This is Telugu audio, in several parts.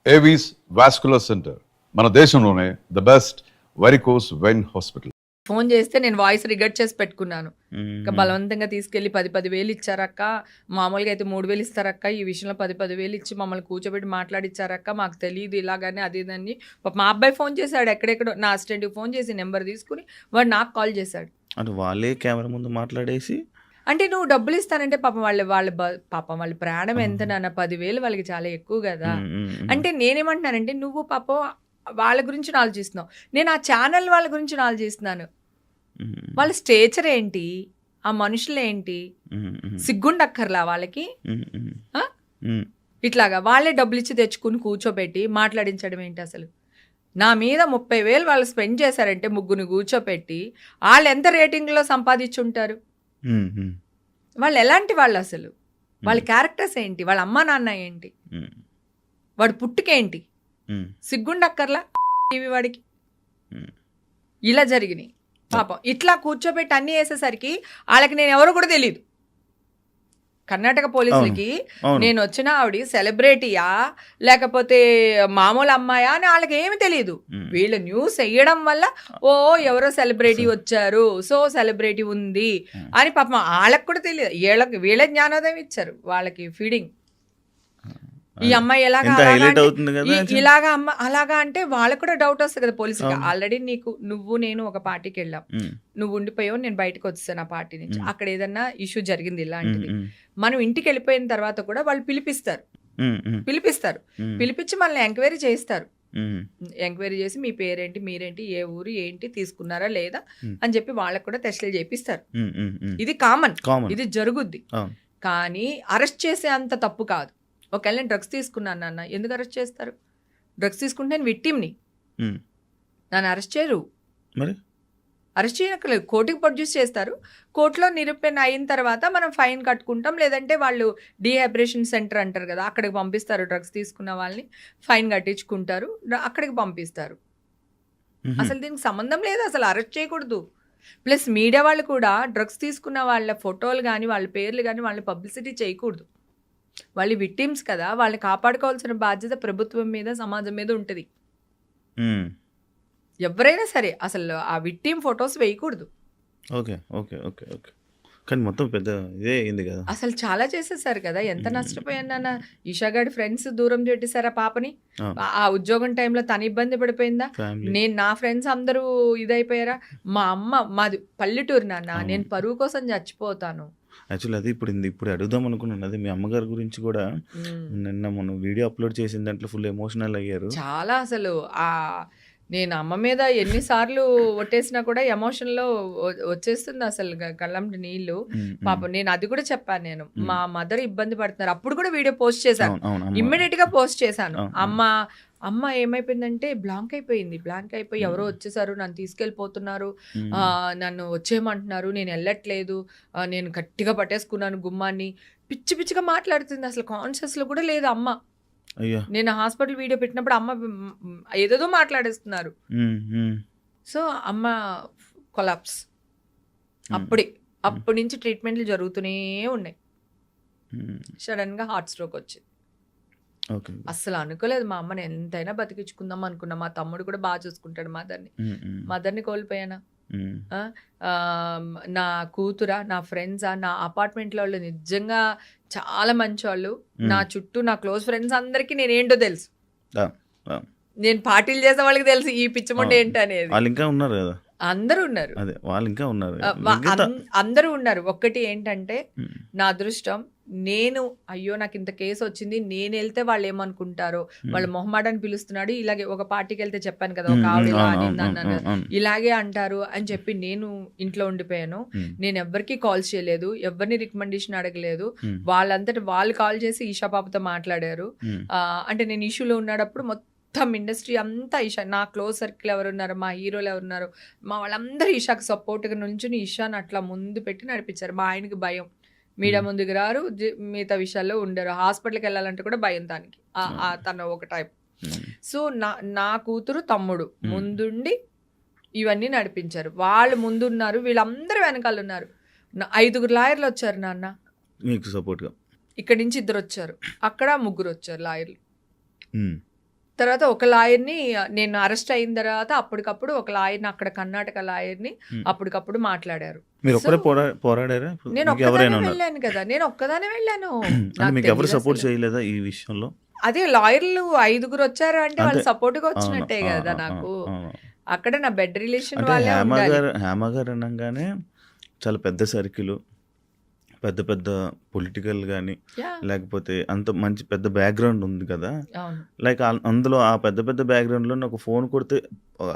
ఏవీస్ వాస్కులర్ సెంటర్ మన దేశంలోనే the best varicose vein hospital. Phone చేస్తే నేను వాయిస్ రికార్డ్ చేసి పెట్టుకున్నాను. ఇంకా బలవంతంగా తీసుకెళ్లి 10,000 ఇచ్చారక్క, మామూలుగా అయితే 3,000 ఇస్తారక్క, ఈ విషయంలో 10,000 ఇచ్చి మమ్మల్ని కూర్చోబెట్టి మాట్లాడిచ్చారక్క, మాకు తెలియదు ఇలాగని అది ఇదని. మా అబ్బాయి ఫోన్ చేశాడు, ఎక్కడెక్కడో నా అసిస్టెంట్కి ఫోన్ చేసి నెంబర్ తీసుకుని వాడు నాకు కాల్ చేశాడు. అంటే వాళ్ళే కెమెరా ముందు మాట్లాడేసి అంటే నువ్వు డబ్బులు ఇస్తానంటే పాపం పాపం వాళ్ళ ప్రాణం ఎంత నాన్న, 10,000 వాళ్ళకి చాలా ఎక్కువ కదా. అంటే నేనేమంటున్నానంటే నువ్వు పాపం వాళ్ళ గురించి ఆలోచిస్తున్నావు, నేను ఆ ఛానల్ వాళ్ళ గురించి ఆలోచిస్తున్నాను. వాళ్ళ స్టేచర్ ఏంటి, ఆ మనుషులు ఏంటి, సిగ్గుండక్కర్లా వాళ్ళకి? ఇట్లాగా వాళ్ళే డబ్బులు ఇచ్చి తెచ్చుకుని కూర్చోబెట్టి మాట్లాడించడం ఏంటి అసలు? నా మీద 30,000 వాళ్ళు స్పెండ్ చేశారంటే ముగ్గురు కూర్చోపెట్టి వాళ్ళు ఎంత రేటింగ్లో సంపాదించుంటారు? వాళ్ళు ఎలాంటి వాళ్ళు అసలు? వాళ్ళ క్యారెక్టర్స్ ఏంటి, వాళ్ళ అమ్మా నాన్న ఏంటి, వాడు పుట్టుకేంటి? సిగ్గుండక్కర్లా టీవీ వాడికి? ఇలా జరిగినాయి పాపం. ఇట్లా కూర్చోబెట్టి అన్ని వేసేసరికి వాళ్ళకి నేను ఎవరో కూడా తెలియదు. కర్ణాటక పోలీసులకి నేను వచ్చిన ఆవిడ సెలబ్రిటీయా లేకపోతే మామూలు అమ్మాయా అని వాళ్ళకి ఏమి తెలియదు. వీళ్ళు న్యూస్ వేయడం వల్ల ఓ ఎవరో సెలబ్రిటీ వచ్చారు, సో సెలబ్రిటీ ఉంది అని పాపం వాళ్ళకి కూడా తెలియదు. వీళ్ళ జ్ఞానోదయం ఇచ్చారు వాళ్ళకి ఫీడింగ్. ఈ అమ్మాయి ఇలాగా అమ్మ అలాగా అంటే వాళ్ళకు కూడా డౌట్ వస్తుంది కదా పోలీసులకి. ఆల్రెడీ నువ్వు నేను ఒక పార్టీకి వెళ్ళాం, నువ్వు ఉండిపోయావు, నేను బయటకు వచ్చాను ఆ పార్టీ నుంచి. అక్కడ ఏదన్నా ఇష్యూ జరిగింది ఇలాంటిది, మనం ఇంటికి వెళ్ళిపోయిన తర్వాత కూడా వాళ్ళు పిలిపిస్తారు, పిలిపించి మనల్ని ఎంక్వైరీ చేస్తారు. ఎంక్వైరీ చేసి మీ పేరేంటి, మీరేంటి, ఏ ఊరు, ఏంటి, తీసుకున్నారా లేదా అని చెప్పి వాళ్ళకు కూడా టెస్టులు చేపిస్తారు. ఇది కామన్, ఇది జరుగుద్ది. కానీ అరెస్ట్ చేసే అంత తప్పు కాదు. ఒకవేళ నేను డ్రగ్స్ తీసుకున్నాను నాన్న, ఎందుకు అరెస్ట్ చేస్తారు? డ్రగ్స్ తీసుకుంటే నేను విక్టిమ్ని, నన్ను అరెస్ట్ చేయరు. మరి అరెస్ట్ చేయనక్కర్లేదు, కోర్టుకి ప్రొడ్యూస్ చేస్తారు. కోర్టులో నిరూపణ అయిన తర్వాత మనం ఫైన్ కట్టుకుంటాం, లేదంటే వాళ్ళు డీహైబ్రేషన్ సెంటర్ అంటారు కదా, అక్కడికి పంపిస్తారు. డ్రగ్స్ తీసుకున్న వాళ్ళని ఫైన్ కట్టించుకుంటారు, అక్కడికి పంపిస్తారు. అసలు దీనికి సంబంధం లేదు, అసలు అరెస్ట్ చేయకూడదు. ప్లస్ మీడియా వాళ్ళు కూడా డ్రగ్స్ తీసుకున్న వాళ్ళ ఫోటోలు కానీ వాళ్ళ పేర్లు కానీ వాళ్ళని పబ్లిసిటీ చేయకూడదు. వాళ్ళు విక్టిమ్స్ కదా, వాళ్ళని కాపాడుకోవాల్సిన బాధ్యత ప్రభుత్వం మీద, సమాజం మీద ఉంటుంది. ఎవరైనా సరే అసలు ఆ విక్టిమ్ ఫొటోస్ వేయకూడదు. ఓకే ఓకే ఓకే ఓకే కానీ మొత్తం పెద్ద ఇదే అయింది కదా. అసలు చాలా చేసేసారు కదా, ఎంత నష్టపోయాను నాన్న. ఈషా గారి ఫ్రెండ్స్ దూరం పెట్టేశారా పాపని. ఆ ఉద్యోగం టైంలో తను ఇబ్బంది పడిపోయిందా, నా ఫ్రెండ్స్ అందరూ ఇదైపోయారా. మా అమ్మ, మాది పల్లెటూరు నాన్న, నేను పరువు కోసం చచ్చిపోతాను. యాక్చువల్లీ అది ఇప్పుడు అడుగుదాం అనుకున్నాను. అది మీ అమ్మగారి గురించి కూడా నిన్న మనం వీడియో అప్లోడ్ చేసిన దాంట్లో ఫుల్ ఎమోషనల్ అయ్యారు చాలా. అసలు నేను అమ్మ మీద ఎన్నిసార్లు ఒట్టేసినా కూడా ఎమోషన్లో వచ్చేస్తుంది అసలు కళ్ళంటి నీళ్ళు. పాపం నేను అది కూడా చెప్పాను, నేను మా మదర్ ఇబ్బంది పడుతున్నారు. అప్పుడు కూడా వీడియో పోస్ట్ చేశాను, ఇమ్మీడియట్ గా పోస్ట్ చేశాను. అమ్మ ఏమైపోయిందంటే బ్లాంక్ అయిపోయి ఎవరో వచ్చేసారు, నన్ను తీసుకెళ్ళిపోతున్నారు, నన్ను వచ్చేయమంటున్నారు, నేను వెళ్ళట్లేదు, నేను గట్టిగా పట్టేసుకున్నాను గుమ్మాన్ని, పిచ్చి పిచ్చిగా మాట్లాడుతుంది. అసలు కాన్షియస్లో కూడా లేదు అమ్మ. నేను హాస్పిటల్ వీడియో పెట్టినప్పుడు అమ్మ ఏదేదో మాట్లాడేస్తున్నారు. సో అమ్మ కొలాప్స్. అప్పటి నుంచి ట్రీట్మెంట్లు జరుగుతూనే ఉన్నాయి. సడన్ గా హార్ట్ స్ట్రోక్ వచ్చింది. అస్సలు అనుకోలేదు, మా అమ్మని ఎంతైనా బతికించుకుందాం అనుకున్నా. మా తమ్ముడు కూడా బాగా చూసుకుంటాడు మదర్ని కోల్పోయానా. నా కూతురా, నా ఫ్రెండ్సా, నా అపార్ట్మెంట్లో వాళ్ళు నిజంగా చాలా మంచి వాళ్ళు. నా చుట్టూ నా క్లోజ్ ఫ్రెండ్స్ అందరికీ నేనేంటో తెలుసు, నేను పార్టీలు చేసే వాళ్ళకి తెలుసు ఈ పిచ్చమంటే ఏంటి అనేది. అందరూ ఉన్నారు, అందరూ ఉన్నారు. ఒక్కటి ఏంటంటే నా అదృష్టం, నేను అయ్యో నాకు ఇంత కేసు వచ్చింది, నేను వెళ్తే వాళ్ళు ఏమనుకుంటారో, వాళ్ళు మొహమాటని పిలుస్తున్నాడు, ఇలాగే ఒక పార్టీకి వెళ్తే చెప్పాను కదా ఒక ఆవిడ ఇలాగే అంటారు అని చెప్పి నేను ఇంట్లో ఉండిపోయాను. నేను ఎవరికి కాల్ చేయలేదు, ఎవరిని రికమెండేషన్ అడగలేదు. వాళ్ళంతటి వాళ్ళు కాల్ చేసి ఈషా పాపతో మాట్లాడారు. అంటే నేను ఇష్యూలో ఉన్నప్పుడు మొత్తం ఇండస్ట్రీ అంతా ఈషా, నా క్లోజ్ సర్కిల్ ఎవరున్నారు, మా హీరోలు ఎవరున్నారు, మా వాళ్ళందరూ ఈషాకి సపోర్ట్గా నుంచుని ఈషాని అట్లా ముందు పెట్టి నడిపించారు. మా ఆయనకి భయం, మీడియా ముందుకు రారు, మిగతా విషయాల్లో ఉండరు, హాస్పిటల్కి వెళ్ళాలంటే కూడా భయం దానికి, తన ఒక టైప్. సో నా కూతురు తమ్ముడు ముందుండి ఇవన్నీ నడిపించారు. వాళ్ళు ముందున్నారు, వీళ్ళందరూ వెనకాల ఉన్నారు. 5 లాయర్లు వచ్చారు నాన్న మీకు సపోర్ట్గా. ఇక్కడి నుంచి 2 వచ్చారు, అక్కడ 3 వచ్చారు లాయర్లు. తర్వాత ఒక లాయర్ని నేను అరెస్ట్ అయిన తర్వాత అప్పటికప్పుడు ఒక లాయర్ని అక్కడ కర్ణాటక లాయర్ని అప్పటికప్పుడు మాట్లాడారు. మీరు ఒక్కరే పోరాడారా? నేను మీకు ఎవరైనా ఒక్కదానే ఉన్నారు? వెళ్ళాను కదా, నేను ఒక్కదానే వెళ్ళాను. అంటే నాకు మీకు ఎవరు తెలీదు సపోర్ట్ అసలు. చేయలేదా ఈ విషయంలో? అదే లాయర్లు 5 వచ్చారు అంటే వాళ్ళు అంతే. సపోర్ట్గా అవును, వచ్చినట్టే కదా అవును, నాకు. అవును. అక్కడ నా బెడ్ రిలేషన్ అంటే వాళ్ళే ఉండాలి. హేమ గారు అనగానే చాలా పెద్ద సర్కిల్, పెద్ద పెద్ద పొలిటికల్ కానీ యా, లేకపోతే అంత మంచి పెద్ద బ్యాక్గ్రౌండ్ ఉంది కదా. అవును. లైక్ అందులో ఆ పెద్ద పెద్ద బ్యాక్గ్రౌండ్లో ఒక ఫోన్ కొడితే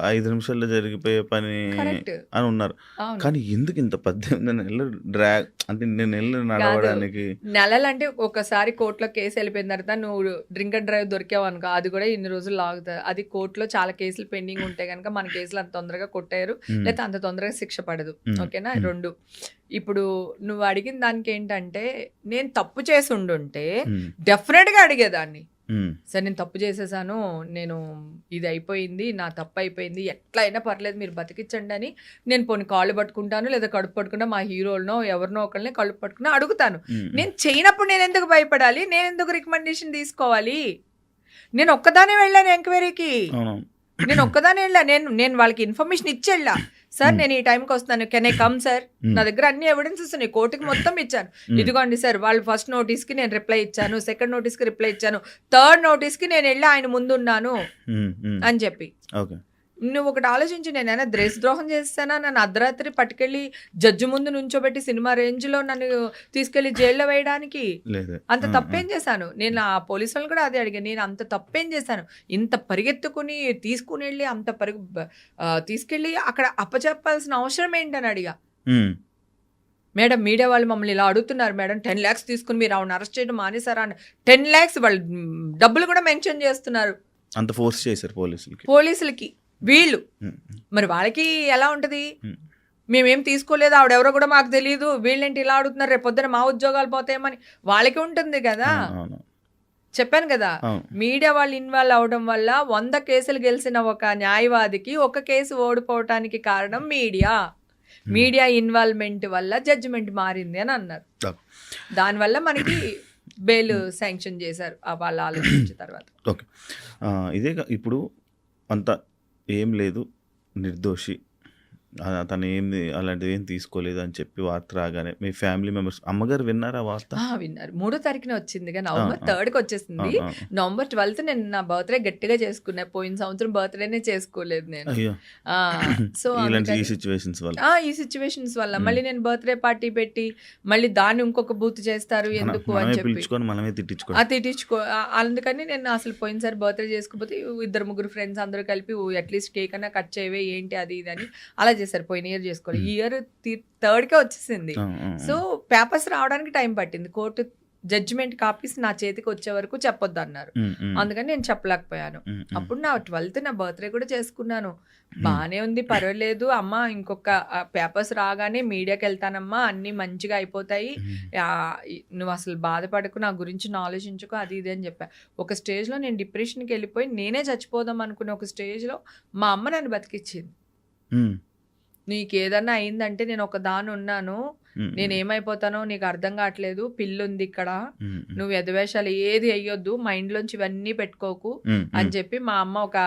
5 నిమిషాల్లో జరిగిపోయే పని కరెక్ట్. అని ఉన్నారు. అవును. కానీ ఎందుకు ఇంత 18 నెలలు డ్రాగ్, అంటే 2 నెలలు కాదు, నడవడానికి? నెలలంటే ఒకసారి కోర్టులో కేసు వెళ్ళిపోయిన తర్వాత నువ్వు డ్రింక్ అండ్ డ్రైవ్ దొరికావు అనుకో, అది కూడా ఇన్ని రోజులు లాగుతుంది. అది కోర్టులో చాలా కేసులు పెండింగ్ ఉంటే కనుక మన కేసులు అంత తొందరగా కొట్టారు, లేకపోతే అంత తొందరగా శిక్ష పడదు. ఓకేనా? 2 ఇప్పుడు నువ్వు అడిగిన దానికి ఏంటంటే, నేను తప్పు చేసి ఉండుంటే డెఫినెట్గా అడిగేదాన్ని. సరే నేను తప్పు చేసేసాను, నేను ఇది అయిపోయింది, నా తప్పు అయిపోయింది, ఎట్లా అయినా పర్లేదు మీరు బతికించండి అని నేను పోనీ కాళ్ళు పట్టుకుంటాను, లేదా కడుపు పట్టుకుంటా మా హీరోలనో ఎవరినో ఒకరిని కడుపు పట్టుకుని అడుగుతాను. నేను చేయనప్పుడు నేను ఎందుకు భయపడాలి, నేను ఎందుకు రికమెండేషన్ తీసుకోవాలి? నేను ఒక్కదానే వెళ్ళాను ఎంక్వైరీకి, నేను ఒక్కదానే వెళ్ళా. నేను వాళ్ళకి ఇన్ఫర్మేషన్ ఇచ్చి వెళ్ళా. సార్ నేను ఈ టైంకి వస్తున్నాను, కెన్ ఐ కమ్ సార్? నా దగ్గర అన్ని ఎవిడెన్సెస్ ఉన్నాయి, కోర్టుకి మొత్తం ఇచ్చాను. ఇదిగోండి సార్, వాళ్ళు ఫస్ట్ నోటీస్కి నేను రిప్లై ఇచ్చాను, సెకండ్ నోటీస్కి రిప్లై ఇచ్చాను, థర్డ్ నోటీస్కి నేను వెళ్ళి ఆయన ముందున్నాను అని చెప్పి. ఓకే, నువ్వు ఒకటి ఆలోచించి, నేనైనా దేశద్రోహం చేస్తానా? నన్ను అర్ధరాత్రి పట్టుకెళ్ళి జడ్జి ముందు నుంచోబెట్టి సినిమా రేంజ్లో నన్ను తీసుకెళ్లి జైల్లో వేయడానికి అంత తప్పేం చేశాను? నేను ఆ పోలీసు వాళ్ళు కూడా అదే అడిగాను, నేను అంత తప్పేం చేశాను? ఇంత పరిగెత్తుకుని తీసుకుని వెళ్ళి అంత తీసుకెళ్ళి అక్కడ అప్పచెప్పాల్సిన అవసరం ఏంటని అడిగా. మేడం మీడియా వాళ్ళు మమ్మల్ని ఇలా అడుగుతున్నారు మేడం, 10 lakhs తీసుకుని మీరు ఆవిడ అరెస్ట్ చేయడం మానేశారా అని. 10 lakhs వాళ్ళు డబ్బులు కూడా మెన్షన్ చేస్తున్నారు. అంత ఫోర్స్ చేశారు పోలీసులకి వీళ్ళు. మరి వాళ్ళకి ఎలా ఉంటది? మేమేం తీసుకోలేదు, ఆవిడెవరో కూడా మాకు తెలియదు, వీళ్ళేంటి ఇలా అడుగుతున్నారు, రేపు పొద్దున మా ఉద్యోగాలు పోతాయేమని వాళ్ళకి ఉంటుంది కదా. చెప్పాను కదా, మీడియా వాళ్ళు ఇన్వాల్వ్ అవడం వల్ల 100 కేసులు గెలిచిన ఒక న్యాయవాదికి 1 కేసు ఓడిపోవటానికి కారణం మీడియా ఇన్వాల్వ్మెంట్ వల్ల జడ్జిమెంట్ మారింది అని అన్నారు. దానివల్ల మనకి బెయిల్ శాంక్షన్ చేశారు వాళ్ళు ఆలోచించిన తర్వాత. ఓకే, ఇదే ఇప్పుడు అంత ఏం లేదు, నిర్దోషి, తను ఏంది అలాంటిది ఏం తీసుకోలేదు అని చెప్పి వార్త రాగానే మీ ఫ్యామిలీ మెంబర్స్, అమ్మగారు విన్నారా వార్త? విన్నారు. 3వ తారీఖున వచ్చిందిగా, నవంబర్ 3కి వచ్చేసింది. నవంబర్ 12th నేను నా బర్త్డే గట్టిగా చేసుకున్నా. పోయిన సంవత్సరం బర్త్డేనే చేసుకోలేదు నేను. సో ఈ సిచ్యువేషన్స్ వల్ల మళ్ళీ నేను బర్త్డే పార్టీ పెట్టి మళ్ళీ దాన్ని ఇంకొక బూత్ చేస్తారు ఎందుకు అని చెప్పి మనమే తిట్టించుకో. అందుకని నేను అసలు పోయినసారి బర్త్డే చేసుకోకపోతే 2-3 ఫ్రెండ్స్ అందరూ కలిపి అట్లీస్ట్ కేక్ అన్నా కట్ చేయవే ఏంటి అది ఇది అని అలా చేశారు. పోయిన ఇయర్ చేసుకోవాలి, ఈ ఇయర్ 3కే వచ్చేసింది. సో పేపర్స్ రావడానికి టైం పట్టింది. కోర్టు జడ్జిమెంట్ కాపీస్ నా చేతికి వచ్చే వరకు చెప్పొద్దు అన్నారు. అందుకని నేను చెప్పలేకపోయాను. అప్పుడు నా 12th నా బర్త్డే కూడా చేసుకున్నాను. బాగానే ఉంది, పర్వాలేదు అమ్మా, ఇంకొక పేపర్స్ రాగానే మీడియాకి వెళ్తానమ్మా, అన్నీ మంచిగా అయిపోతాయి, నువ్వు అసలు బాధపడకు, నా గురించి ఆలోచించుకో, అది ఇది అని చెప్పా. ఒక స్టేజ్లో నేను డిప్రెషన్కి వెళ్ళిపోయి నేనే చచ్చిపోదాం అనుకునే ఒక స్టేజ్లో మా అమ్మ నన్ను బతికిచ్చింది. నీకు ఏదన్నా అయిందంటే నేను ఒక దాని ఉన్నాను, నేను ఏమైపోతానో నీకు అర్థం కావట్లేదు, పిల్లుంది ఇక్కడ, నువ్వు ఎదవేషాలు ఏది అయ్యొద్దు, మైండ్లోంచి ఇవన్నీ పెట్టుకోకు అని చెప్పి మా అమ్మ ఒక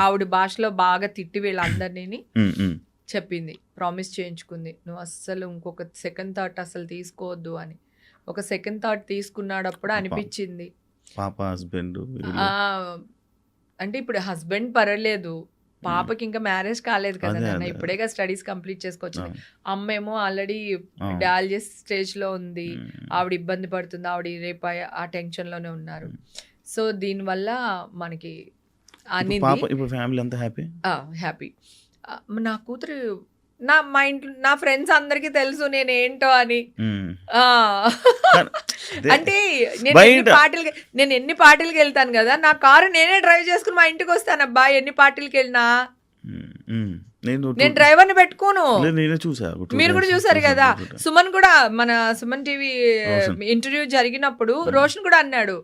ఆవిడ భాషలో బాగా తిట్టి వీళ్ళందరినీ చెప్పింది, ప్రామిస్ చేయించుకుంది, నువ్వు అస్సలు ఇంకొక సెకండ్ థాట్ అసలు తీసుకోవద్దు అని. ఒక సెకండ్ థాట్ తీసుకున్నాడప్పుడు అనిపించింది, పాప హస్బెండ్ అంటే ఇప్పుడు హస్బెండ్ పర్వాలేదు, పాపకి ఇంకా మ్యారేజ్ కాలేదు కదా నాన్న, ఇప్పుడేగా స్టడీస్ కంప్లీట్ చేసుకొచ్చింది. అమ్మేమో ఆల్రెడీ డయాలసిస్ స్టేజ్ లో ఉంది, ఆవిడ ఇబ్బంది పడుతుంది, ఆవిడ రేపు ఆ టెన్షన్ లోనే ఉన్నారు. సో దీనివల్ల మనకి హ్యాపీ. నా కూతురు మా ఇంట్లో నా ఫ్రెండ్స్ అందరికి తెలుసు నేనేంటో అని. అంటే నేను ఎన్ని పార్టీలకి వెళ్తాను కదా, నా కారు నేనే డ్రైవ్ చేసుకుని మా ఇంటికి వస్తాను అబ్బా, ఎన్ని పార్టీలకి వెళ్ళినా. నేను నేను డ్రైవర్ని పెట్టుకోను. నేనే చూసా. మీరు కూడా చూసారు కదా, సుమన్ కూడా మన సుమన్ టీవీ ఇంటర్వ్యూ జరిగినప్పుడు రోషన్ కూడా అన్నాడు,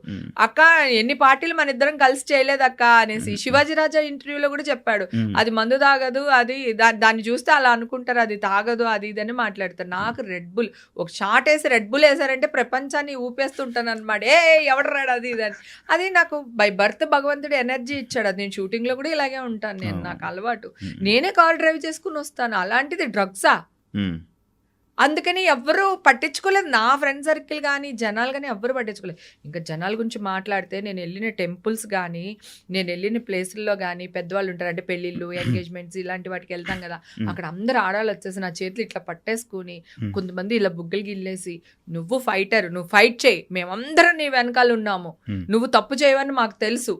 అక్క ఎన్ని పార్టీలు మన ఇద్దరం కలిసి చేయలేదు అక్క అనేసి. శివాజీ రాజా ఇంటర్వ్యూలో కూడా చెప్పాడు, అది మందు తాగదు, అది దాన్ని చూస్తే అలా అనుకుంటారు, అది తాగదు, అది ఇదని మాట్లాడతారు. నాకు రెడ్ బుల్ ఒక షాట్ వేసి రెడ్ బుల్ వేసారంటే ప్రపంచాన్ని ఊపేస్తుంటాను అనమాట. ఎవడు రాడు అది ఇదని. అది నాకు బై బర్త్ భగవంతుడు ఎనర్జీ ఇచ్చాడు. అది నేను షూటింగ్ లో కూడా ఇలాగే ఉంటాను, నేను నాకు అలవాటు. నేనే కార్ డ్రైవ్ చేసుకుని వస్తాను, అలాంటిది డ్రగ్సా? అందుకని ఎవ్వరూ పట్టించుకోలేదు, నా ఫ్రెండ్ సర్కిల్ కానీ జనాలు కానీ ఎవ్వరు పట్టించుకోలేదు. ఇంకా జనాల గురించి మాట్లాడితే, నేను వెళ్ళిన టెంపుల్స్ కానీ నేను వెళ్ళిన ప్లేసుల్లో కానీ పెద్దవాళ్ళు ఉంటారు, అంటే పెళ్ళిళ్ళు, ఎంగేజ్మెంట్స్ ఇలాంటి వాటికి వెళ్తాం కదా, అక్కడ అందరు ఆడవాళ్ళు వచ్చేసి నా చేతులు ఇట్లా పట్టేసుకుని, కొంతమంది ఇలా బుగ్గలు గిల్లేసి, నువ్వు ఫైటర్, నువ్వు ఫైట్ చేయి, మేమందరం నీ వెనకాల ఉన్నాము, నువ్వు తప్పు చేయవని మాకు తెలుసు,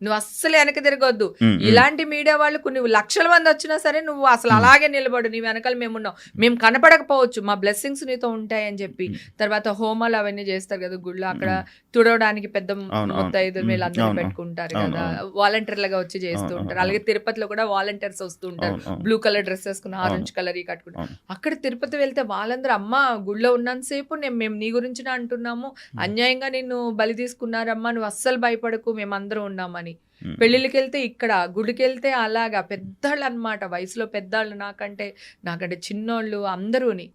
నువ్వు అస్సలు వెనక తిరగొద్దు, ఇలాంటి మీడియా వాళ్ళు కొన్ని లక్షల మంది వచ్చినా సరే నువ్వు అసలు అలాగే నిలబడు, నీ వెనకాల మేమున్నాం, మేము కనపడకపోవచ్చు, మా బ్లెస్సింగ్స్ నీతో ఉంటాయని చెప్పి. తర్వాత హోమాలు అవన్నీ చేస్తారు కదా గుళ్ళో, అక్కడ తుడవడానికి పెద్ద ముత్తైదులు వీళ్ళందరూ పెట్టుకుంటారు కదా, వాలంటీర్లుగా వచ్చి చేస్తూ ఉంటారు. అలాగే తిరుపతిలో కూడా వాలంటీర్స్ వస్తూ ఉంటారు, బ్లూ కలర్ డ్రెస్ వేసుకుని ఆరెంజ్ కలర్ కట్టుకుంటారు. అక్కడ తిరుపతి వెళ్తే వాళ్ళందరూ, అమ్మ గుళ్ళో ఉన్నంతసేపు మేము నీ గురించి అంటున్నాము, అన్యాయంగా నిన్ను బలి తీసుకున్నారమ్మా, నువ్వు అస్సలు భయపడకు, మేమందరం ఉన్నామని. పెళ్ళిళ్ళకి వెళ్తే ఇక్కడ, గుడికి వెళ్తే అలాగా పెద్దవాళ్ళు అనమాట, వయసులో పెద్దవాళ్ళు, నాకంటే చిన్నోళ్ళు అందరూని.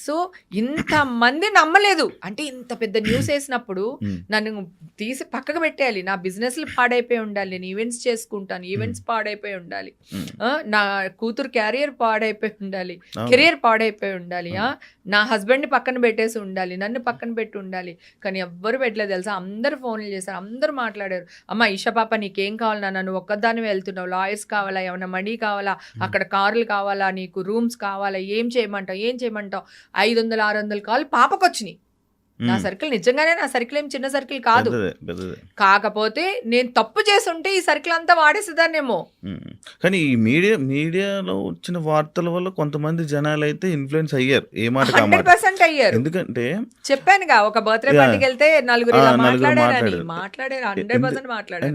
సో ఇంతమంది నమ్మలేదు, అంటే ఇంత పెద్ద న్యూస్ వేసినప్పుడు నన్ను తీసి పక్కకు పెట్టేయాలి. నా బిజినెస్లు పాడైపోయి ఉండాలి, నేను ఈవెంట్స్ చేసుకుంటాను, ఈవెంట్స్ పాడైపోయి ఉండాలి, నా కూతురు కెరియర్ పాడైపోయి ఉండాలి, నా హస్బెండ్ని పక్కన పెట్టేసి ఉండాలి, నన్ను పక్కన పెట్టి ఉండాలి. కానీ ఎవ్వరు పెట్టలేదు తెలుసా, అందరు ఫోన్లు చేశారు, అందరూ మాట్లాడారు. అమ్మ ఈషా పాప నీకేం కావాలి నాన్న, నువ్వు ఒక్కదాన్ని వెళ్తున్నావు, లాయర్స్ కావాలా, ఏమన్నా మనీ కావాలా, అక్కడ కార్లు కావాలా, నీకు రూమ్స్ కావాలా, ఏం చేయమంటావు 500-600 కాల్ పాపకు వచ్చినాయి. నా సర్కిల్ నిజంగానే, నా సర్కిల్ ఏం చిన్న సర్కిల్ కాదు, కాకపోతే నేను తప్పు చేస్తుంటే ఈ సర్కిల్ అంతా వాడేసేదాన్నేమో. కానీ ఈ మీడియాలో వచ్చిన వార్తల వల్ల కొంతమంది జనాలు అయితే ఇన్ఫ్లుయెన్స్ అయ్యారు, ఏ మాట 100% అయ్యారు. ఎందుకంటే చెప్పానుగా, ఒక బర్త్డే పార్టీకి వెళ్తే నలుగురు మాట్లాడారు, 100% మాట్లాడారు.